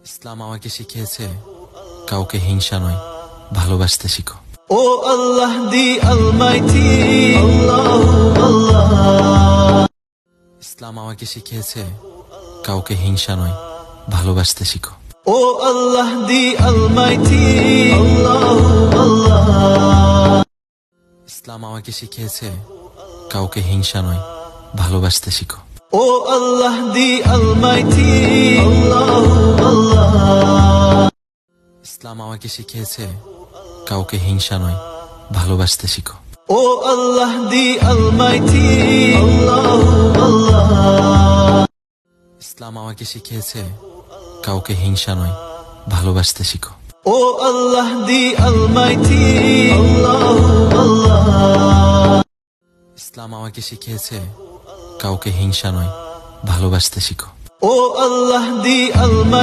ইসলাম আমাকে শিখিয়েছে কাউকে হিংসা নয় ভালোবাসতে শিখো। O Allah the Almighty, Allah, Allah. ইসলাম আমাকে শিখিয়েছে কাউকে হিংসা নয় ভালোবাসতে শিখো। O Allah the Almighty, Allah, Allah. ইসলাম আমাকে শিখিয়েছে কাউকে হিংসা নয় ভালোবাসতে শিখো। O Allah the Almighty, Allah, Allah. ইসলাম আমাকে শিখিয়েছে কাউকে হিংসা নয় ভালোবাসতে শিখো। O Allah the Almighty, Allah, Allah. ইসলাম আমাকে শিখিয়েছে কাউকে হিংসা নয় ভালোবাসতে শিখো। O Allah the Almighty, Allah, Allah. ইসলাম আমাকে শিখিয়েছে কাউকে হিংসা নয় ভালোবাসতে শিখো। O Allah the Almighty.